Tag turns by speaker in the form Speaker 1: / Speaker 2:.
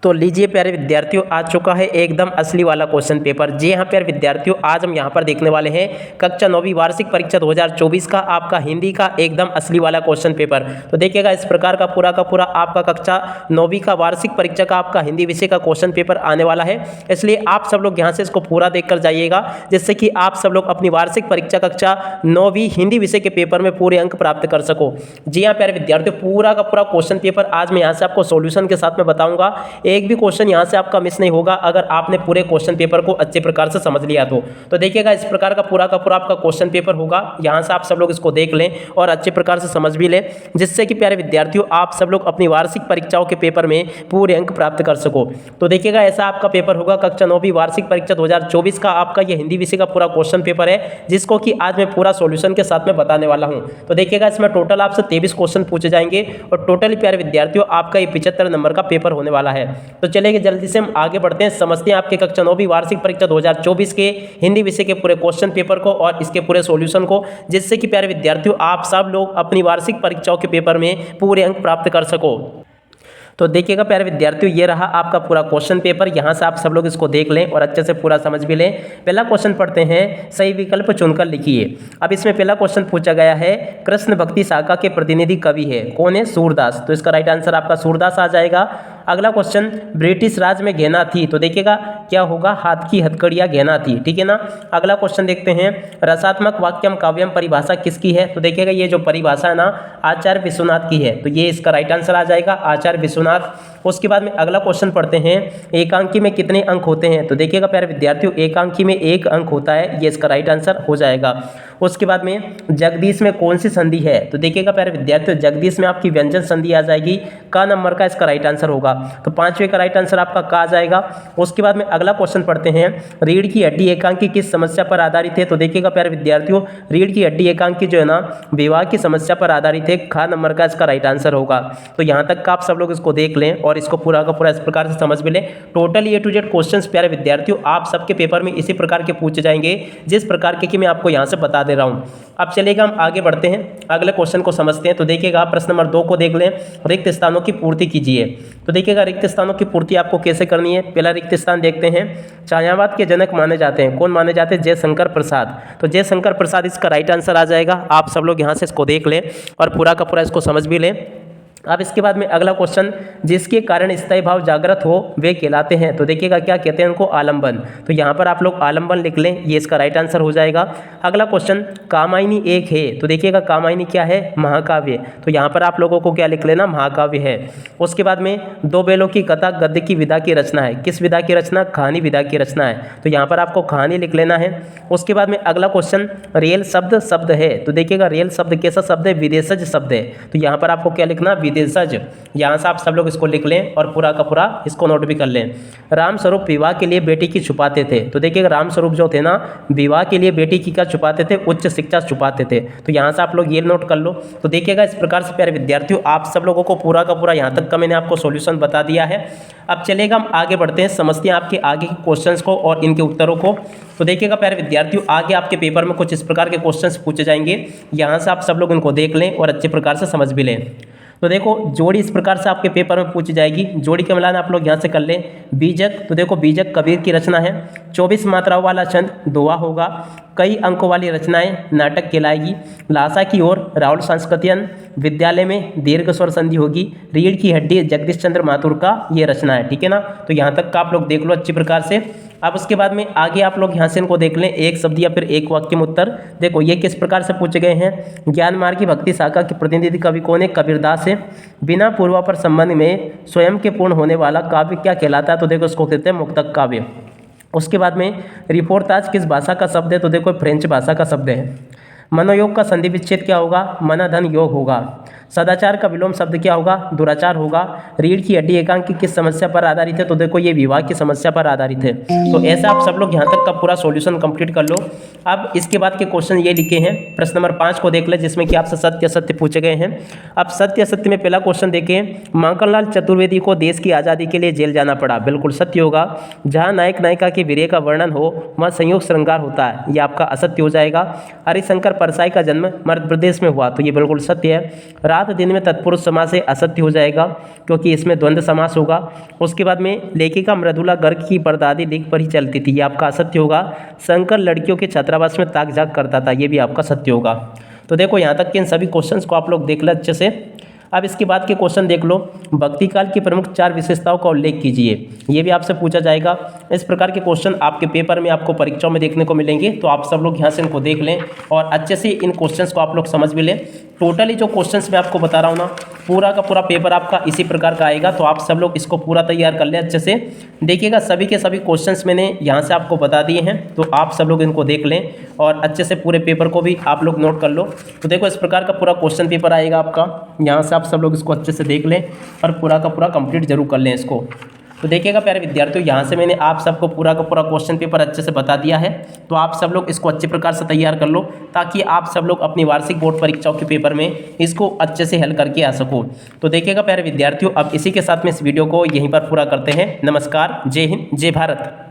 Speaker 1: तो लीजिए प्यारे विद्यार्थियों, आ चुका है एकदम असली वाला क्वेश्चन पेपर। जी हाँ प्यारे विद्यार्थियों, आज हम यहाँ पर देखने वाले हैं कक्षा 9वीं वार्षिक परीक्षा 2024 का आपका हिंदी का एकदम असली वाला क्वेश्चन पेपर। तो देखिएगा इस प्रकार का पूरा आपका कक्षा 9वीं का वार्षिक परीक्षा का आपका हिंदी विषय का क्वेश्चन पेपर आने वाला है। इसलिए आप सब लोग यहाँ से इसको पूरा देख कर जाइएगा, जिससे कि आप सब लोग अपनी वार्षिक परीक्षा कक्षा 9वीं हिंदी विषय के पेपर में पूरे अंक प्राप्त कर सको। जी हाँ प्यारे विद्यार्थियों, पूरा का पूरा क्वेश्चन पेपर आज मैं यहाँ से आपको सॉल्यूशन के साथ में बताऊंगा। एक भी क्वेश्चन यहां से आपका मिस नहीं होगा अगर आपने पूरे क्वेश्चन पेपर को अच्छे प्रकार से समझ लिया तो देखिएगा इस प्रकार का पूरा आपका क्वेश्चन पेपर होगा। यहां से आप सब लोग इसको देख लें और अच्छे प्रकार से समझ भी लें, जिससे कि प्यारे विद्यार्थियों आप सब लोग अपनी वार्षिक परीक्षाओं के पेपर में पूरे अंक प्राप्त कर सको। तो देखिएगा ऐसा आपका पेपर होगा कक्षा 9वीं वार्षिक परीक्षा 2024 का आपका यह हिंदी विषय का पूरा क्वेश्चन पेपर है, जिसको कि आज मैं पूरा सॉल्यूशन के साथ में बताने वाला हूं। तो देखिएगा इसमें टोटल आपसे 23 क्वेश्चन पूछे जाएंगे और टोटली प्यारे विद्यार्थियों आपका ये 75 नंबर का पेपर होने वाला है। तो चलिए जल्दी से हम आगे बढ़ते हैं, समझते हैं आपके कक्षा 9वीं वार्षिक परीक्षा 2024 के हिंदी विषय के पूरे क्वेश्चन पेपर को और इसके पूरे सॉल्यूशन को, जिससे कि प्यारे विद्यार्थियों आप सब लोग अपनी वार्षिक परीक्षाओं के पेपर में पूरे अंक प्राप्त कर सको। तो देखिएगा प्यारे विद्यार्थियों, ये रहा आपका पूरा क्वेश्चन पेपर। यहाँ से आप सब लोग इसको देख लें और अच्छे से पूरा समझ भी लें। पहला क्वेश्चन पढ़ते हैं, सही विकल्प चुनकर लिखिए। अब इसमें पहला क्वेश्चन पूछा गया है, कृष्ण भक्ति शाखा के प्रतिनिधि कवि है, कौन है? सूरदास। तो इसका राइट आंसर आपका सूरदास आ जाएगा। अगला क्वेश्चन, ब्रिटिश राज में गहना थी, तो देखिएगा क्या होगा? हाथ की हथकड़ियाँ गहना थी, ठीक है ना। अगला क्वेश्चन देखते हैं, रसात्मक वाक्यम काव्यम परिभाषा किसकी है? तो देखिएगा ये जो परिभाषा है ना आचार्य विश्वनाथ की है, तो ये इसका राइट आंसर आ जाएगा, आचार्य विश्वनाथ। उसके बाद में अगला क्वेश्चन पढ़ते हैं, एकांकी में कितने अंक होते हैं? तो देखिएगा प्यारे विद्यार्थियों एकांकी में 1 अंक होता है, ये इसका राइट आंसर हो जाएगा। उसके बाद में जगदीश में कौन सी संधि है? तो देखिएगा प्यारे विद्यार्थियों जगदीश में आपकी व्यंजन संधि आ जाएगी, का नंबर का इसका राइट आंसर होगा। तो 5वें का राइट आंसर आपका का आ जाएगा। उसके बाद में अगला क्वेश्चन पढ़ते हैं, रीढ़ की हड्डी एकांकी किस समस्या पर आधारित है? तो देखिएगा प्यारे विद्यार्थियों रीढ़ की हड्डी एकांकी जो है ना विवाह की समस्या पर आधारित है, खा नंबर का इसका राइट आंसर होगा। तो यहाँ तक का आप सब लोग इसको देख लें और इसको पूरा का पूरा इस प्रकार से समझ भी लें। Total a to z question प्यारे विद्यार्थियों आप सबके पेपर में इसी प्रकार के पूछे जाएंगे, जिस प्रकार के कि मैं आपको यहाँ से बता दे रहा हूँ। अब चलेगा हम आगे बढ़ते हैं, अगले क्वेश्चन को समझते हैं। तो देखिएगा प्रश्न नंबर 2 को देख लें, रिक्त स्थानों की पूर्ति कीजिए। तो देखिएगा रिक्त स्थानों की पूर्ति आपको कैसे करनी है। पहला रिक्त स्थान देखते हैं, छायावाद के जनक माने जाते हैं, कौन माने जाते हैं? जयशंकर प्रसाद। तो जयशंकर प्रसाद इसका राइट आंसर आ जाएगा। आप सब लोग यहाँ से इसको देख लें और पूरा का पूरा इसको समझ भी लें। अब इसके बाद में अगला क्वेश्चन, जिसके कारण स्थायी भाव जागृत हो वे कहलाते हैं। तो देखिएगा क्या कहते हैं उनको? आलंबन। तो यहाँ पर आप लोग आलंबन लिख लें, ये इसका राइट आंसर हो जाएगा। अगला क्वेश्चन, कामायनी एक है, तो देखिएगा कामायनी क्या है? महाकाव्य। तो यहाँ पर आप लोगों को क्या लिख लेना? महाकाव्य है। उसके बाद में दो बैलों की कथा गद्य की विधा की रचना है, किस विधा की रचना? कहानी विधा की रचना है। तो यहाँ पर आपको कहानी लिख लेना है। उसके बाद में अगला क्वेश्चन, रेल शब्द है, तो देखिएगा रेल शब्द कैसा शब्द है? विदेशज शब्द है। तो यहाँ पर आपको क्या लिखना? विदेशज। यहाँ से आप सब लोग इसको लिख लें और पूरा का पूरा इसको नोट भी कर लें। राम स्वरूप विवाह के लिए बेटी की छुपाते थे, तो देखिएगा राम स्वरूप जो थे ना विवाह के लिए बेटी की क्या छुपाते थे? उच्च शिक्षा छुपाते थे। तो यहाँ से आप लोग ये नोट कर लो। तो देखिएगा इस प्रकार से प्यारे विद्यार्थियों आप सब लोगों को पूरा का पूरा यहाँ तक का मैंने आपको सॉल्यूशन बता दिया है। अब चलेगा हम आगे बढ़ते हैं, समझते हैं आपके आगे के क्वेश्चंस को और इनके उत्तरों को। तो देखिएगा प्यारे विद्यार्थियों आगे आपके पेपर में कुछ इस प्रकार के क्वेश्चंस पूछे जाएंगे, यहाँ से आप सब लोग इनको देख लें और अच्छे प्रकार से समझ भी लें। तो देखो जोड़ी इस प्रकार से आपके पेपर में पूछी जाएगी, जोड़ी का मिलान आप लोग यहाँ से कर लें। बीजक, तो देखो बीजक कबीर की रचना है। 24 मात्राओं वाला छंद दोहा होगा। कई अंकों वाली रचनाएं नाटक कहलाएगी। लाशा की ओर राहुल सांस्कृतियन, विद्यालय में दीर्घ स्वर संधि होगी। रीढ़ की हड्डी जगदीश चंद्र माथुर का ये रचना है, ठीक है ना। तो यहाँ तक का आप लोग देख लो अच्छी प्रकार से। अब उसके बाद में आगे आप लोग यहाँ से इनको देख लें, एक शब्द या फिर एक वाक्य में उत्तर। देखो ये किस प्रकार से पूछे गए हैं, ज्ञान मार्ग की भक्ति शाखा के प्रतिनिधि कवि कौन है? कबीरदास है। बिना पूर्वापर संबंध में स्वयं के पूर्ण होने वाला काव्य क्या कहलाता है? तो देखो इसको कहते हैं मुक्तक काव्य। उसके बाद में रिपोर्टाज किस भाषा का शब्द है? तो देखो फ्रेंच भाषा का शब्द है। मनोयोग का संधि विच्छेद क्या होगा? मनाधन योग होगा। सदाचार का विलोम शब्द क्या होगा? दुराचार होगा। रीढ़ की हड्डी एकांकी किस समस्या पर आधारित है? तो देखो ये विवाह की समस्या पर आधारित है। तो ऐसा आप सब लोग यहाँ तक का पूरा सॉल्यूशन कंप्लीट कर लो। अब इसके बाद के क्वेश्चन ये लिखे हैं, प्रश्न नंबर 5 को देख ले, जिसमें कि आपसे सत्य असत्य पूछे गए हैं। अब सत्य असत्य में पहला क्वेश्चन देखें, माखनलाल चतुर्वेदी को देश की आज़ादी के लिए जेल जाना पड़ा, बिल्कुल सत्य होगा। जहाँ नायक नायिका के वीर्य का वर्णन हो वहाँ संयोग श्रृंगार होता है, ये आपका असत्य हो जाएगा। हरिशंकर परसाई का जन्म मध्य प्रदेश में हुआ, तो ये बिल्कुल सत्य है। रात दिन में तत्पुरुष समास से असत्य हो जाएगा क्योंकि इसमें द्वंद्व समास होगा। उसके बाद में लेखिका मृदुला गर्ग की परदादी लिख पर ही चलती थी, ये आपका असत्य होगा। शंकर लड़कियों के छात्रावास में ताक झाक करता था, ये भी आपका सत्य होगा। तो देखो यहाँ तक के इन सभी क्वेश्चंस को आप लोग देख लें अच्छे से। अब इसके बाद के क्वेश्चन देख लो, भक्ति काल की प्रमुख 4 विशेषताओं का उल्लेख कीजिए, ये भी आपसे पूछा जाएगा। इस प्रकार के क्वेश्चन आपके पेपर में आपको परीक्षाओं में देखने को मिलेंगे, तो आप सब लोग यहाँ से इनको देख लें और अच्छे से इन क्वेश्चंस को आप लोग समझ भी लें। टोटली जो क्वेश्चंस मैं आपको बता रहा हूँ ना, पूरा का पूरा पेपर आपका इसी प्रकार का आएगा, तो आप सब लोग इसको पूरा तैयार कर लें अच्छे से। देखिएगा सभी के सभी क्वेश्चंस मैंने यहाँ से आपको बता दिए हैं, तो आप सब लोग इनको देख लें और अच्छे से पूरे पेपर को भी आप लोग नोट कर लो। तो देखो इस प्रकार का पूरा क्वेश्चन पेपर आएगा आपका, यहाँ से आप सब लोग इसको अच्छे से देख लें और पूरा का पूरा कंप्लीट जरूर कर लें इसको। तो देखिएगा प्यारे विद्यार्थियों, यहाँ से मैंने आप सबको पूरा का पूरा क्वेश्चन पेपर अच्छे से बता दिया है, तो आप सब लोग इसको अच्छे प्रकार से तैयार कर लो ताकि आप सब लोग अपनी वार्षिक बोर्ड परीक्षाओं के पेपर में इसको अच्छे से हल करके आ सको। तो देखिएगा प्यारे विद्यार्थियों, अब इसी के साथ में इस वीडियो को यहीं पर पूरा करते हैं। नमस्कार, जय हिंद, जय भारत।